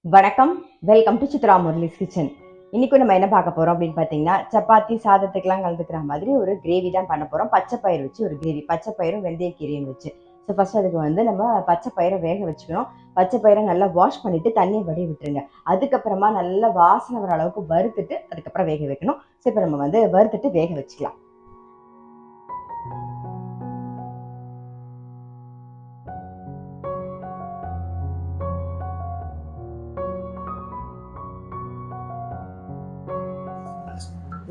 வணக்கம். Welcome to Chitra Murali's kitchen. இன்னைக்கு நம்ம என்ன பார்க்க போறோம் அப்படின்னு பார்த்தீங்கன்னா, சப்பாத்தி சாதத்துக்கெல்லாம் கலந்துக்கிற மாதிரி ஒரு கிரேவி தான் பண்ண போறோம். பச்சை பயிர் வச்சு ஒரு கிரேவி, பச்சை பயிரும் வெந்தயக்கீரையும் வச்சு. ஸோ ஃபர்ஸ்ட் அதுக்கு நம்ம பச்சை பயிரை வேக வச்சுக்கணும். பச்சை பயிரை நல்லா வாஷ் பண்ணிட்டு தண்ணியை வடிய விட்டுருங்க. அதுக்கப்புறமா நல்லா வாசனை வர அளவுக்கு வறுத்துட்டு அதுக்கப்புறம் வேக வைக்கணும். ஸோ இப்போ நம்ம வறுத்துட்டு வேக வச்சுக்கலாம்.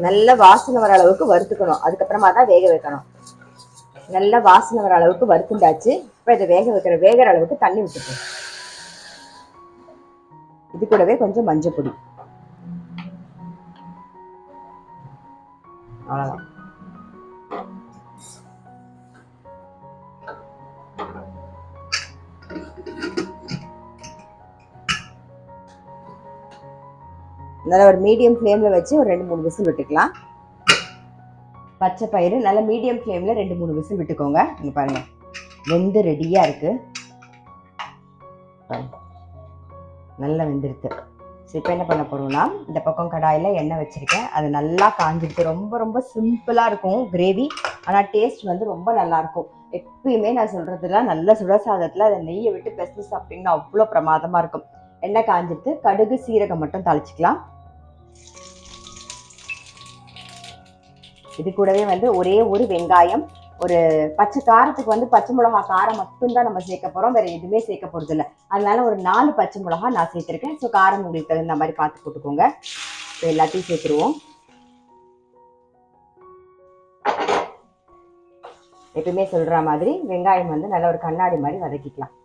நல்ல வாசனை வர அளவுக்கு வறுத்துக்கணும். அதுக்கப்புறமா தான் வேக வைக்கணும். நல்ல வாசனை வர அளவுக்கு வறுத்துண்டாச்சு. இப்போ இதை வேகிற அளவுக்கு தண்ணி விட்டுக்கணும். இது கூடவே கொஞ்சம் மஞ்சள் பொடி, அவ்வளோதான். நல்லா ஒரு மீடியம் ஃப்ளேமில் வச்சு ஒரு 2-3 விசில் விட்டுக்கலாம். பச்சை பயிறு நல்லா மீடியம் ஃப்ளேமில் 2-3 விசில் விட்டுக்கோங்க. இங்கே பாருங்கள், வெந்து ரெடியாக இருக்குது. நல்லா வெந்துருக்கு. ஸோ இப்போ என்ன பண்ண போகிறோம்னா, இந்த பக்கம் கடாயில் எண்ணெய் வச்சுருக்கேன். அது நல்லா காஞ்சிருக்கு. ரொம்ப ரொம்ப சிம்பிளாக இருக்கும் கிரேவி, ஆனால் டேஸ்ட் ரொம்ப நல்லாயிருக்கும். எப்பயுமே நான் சொல்கிறதுலாம் நல்ல சுடசாதத்தில் அதை நெய்யை விட்டு பெசஞ்சு சாப்பிட்டிங்கன்னா அவ்வளோ பிரமாதமாக இருக்கும். எண்ணெய் காஞ்சிட்டு கடுகு சீரகம் மட்டும் தாளிச்சிக்கலாம். இது கூடவே ஒரே ஒரு வெங்காயம், ஒரு பச்சை காரத்துக்கு பச்சை மிளகா காரம் மட்டும்தான் நம்ம சேர்க்க போகிறோம், வேறு எதுவுமே சேர்க்க போகிறது இல்லை. அதனால ஒரு 4 பச்சை மிளகா நான் சேர்த்துருக்கேன். ஸோ காரம் உங்களுக்கு தகுந்த மாதிரி பார்த்து போட்டுக்கோங்க. ஸோ எல்லாத்தையும் சேர்த்துருவோம். எப்பயுமே சொல்கிற மாதிரி வெங்காயம் நல்ல ஒரு கண்ணாடி மாதிரி வதக்கிக்கலாம்.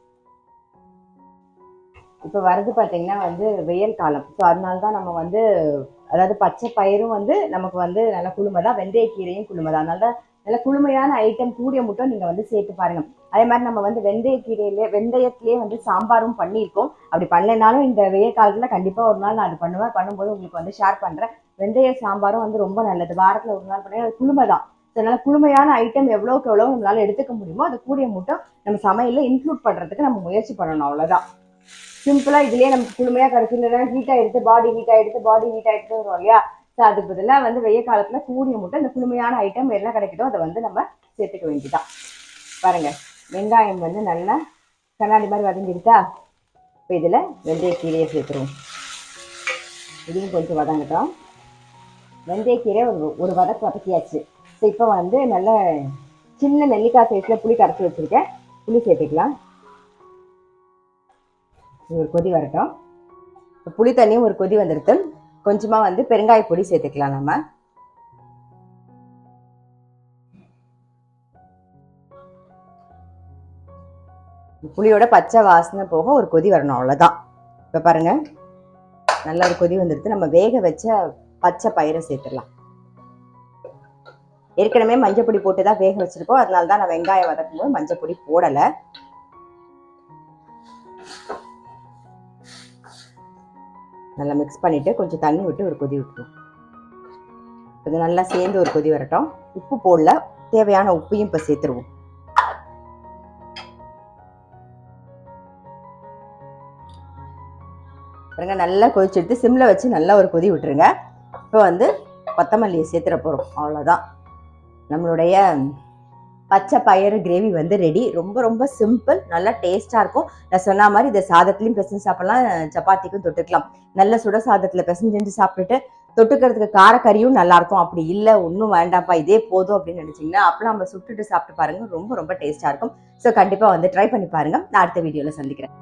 இப்போ வரது பார்த்தீங்கன்னா வெயில் காலம். ஸோ அதனால தான் நம்ம அதாவது பச்சை பயிரும் நமக்கு நல்ல குளுமை தான், வெந்தயக்கீரையும் குளுமை தான். அதனால தான் நல்ல குளுமையான ஐட்டம் கூடிய மட்டும் நீங்கள் சேர்த்து பாருங்கள். அதே மாதிரி நம்ம வெந்தயத்திலே சாம்பாரும் பண்ணியிருக்கோம். அப்படி பண்ணலைனாலும் இந்த வெயில் காலத்தில் கண்டிப்பாக ஒரு நாள் நான் அது பண்ணுவேன். பண்ணும்போது உங்களுக்கு ஷேர் பண்ணுறேன். வெந்தய சாம்பாரும் ரொம்ப நல்லது. வாரத்தில் ஒரு நாள் பண்ணி அது குளுமை தான். அதனால குளுமையான ஐட்டம் எவ்வளோக்கு எவ்வளோ நம்மளால் எடுத்துக்க முடியுமோ அது கூடிய மட்டும் நம்ம சமையலில் இன்க்ளூட் பண்ணுறதுக்கு நம்ம முயற்சி பண்ணணும். அவ்வளோதான். சிம்பிளாக இதுலேயே நமக்கு குளுமையாக கிடைச்சிருந்தா ஹீட் ஆகிடுது, பாடி ஹீட் ஆகிடுது வரும் இல்லையா? ஸோ அதுக்கு பதிலாக வெயில் காலத்தில் கூடிய முட்டை இந்த குளுமையான ஐட்டம் என்ன கிடைக்குதோ அதை நம்ம சேர்த்துக்க வேண்டியதான். பாருங்கள், வெங்காயம் நல்லா கண்ணாடி மாதிரி வதங்கிடுதா? இப்போ இதில் வெந்தயக்கீரையை சேர்த்துருவோம். இதையும் கொஞ்சம் வதங்கட்டும். வெந்தயக்கீரை ஒரு வதக்கியாச்சு. ஸோ இப்போ நல்ல சின்ன நெல்லிக்காய் சைஸில் புளி கரைச்சி வச்சுருக்கேன். புளி சேர்த்துக்கலாம். ஒரு கொதி வரட்டும். புளி தண்ணியும் ஒரு கொதி வந்துடுது. கொஞ்சமாக பெருங்காய பொடி சேர்த்துக்கலாம். நம்ம புளியோட பச்சை வாசனை போக ஒரு கொதி வரணும், அவ்வளோதான். இப்போ பாருங்க, நல்ல ஒரு கொதி வந்துடுது. நம்ம வேக வச்ச பச்சை பயிரை சேர்த்துடலாம். ஏற்கனவே மஞ்சள் பொடி போட்டு தான் வேக வச்சிருக்கோம். அதனால தான் நான் வெங்காயம் வதக்கும் போது மஞ்சள் பொடி போடலை. நல்லா மிக்ஸ் பண்ணிவிட்டு கொஞ்சம் தண்ணி விட்டு ஒரு கொதி விட்டுரும். இது நல்லா சேர்ந்து ஒரு கொதி வரட்டும். உப்பு போடல, தேவையான உப்பையும் இப்போ சேர்த்துருவோம். பாருங்க, நல்லா கொதிச்செடுத்து சிம்மில் வச்சு நல்லா ஒரு கொதி விட்டுருங்க. இப்போ கொத்தமல்லியை சேர்த்துட போகிறோம். அவ்வளோதான், நம்மளுடைய பச்சை பயிறு கிரேவி ரெடி. ரொம்ப ரொம்ப சிம்பிள், நல்லா டேஸ்ட்டாக இருக்கும். நான் சொன்ன மாதிரி இதை சாதத்துலையும் பிசைஞ்சு சாப்பிடலாம், சப்பாத்திக்கும் தொட்டுக்கலாம். நல்ல சுட சாதத்தில் பிசைஞ்சு சாப்பிட்டுட்டு தொட்டுக்கிறதுக்கு காரக்கறியும் நல்லாயிருக்கும். அப்படி இல்லை ஒன்றும் வேண்டாம்ப்பா இதே போதும் அப்படின்னு நினச்சிங்கன்னா அப்பெல்லாம் நம்ம சுட்டுட்டு சாப்பிட்டு பாருங்கள், ரொம்ப ரொம்ப டேஸ்ட்டாக இருக்கும். ஸோ கண்டிப்பாக ட்ரை பண்ணி பாருங்கள். நான் அடுத்த வீடியோவில் சந்திக்கிறேன்.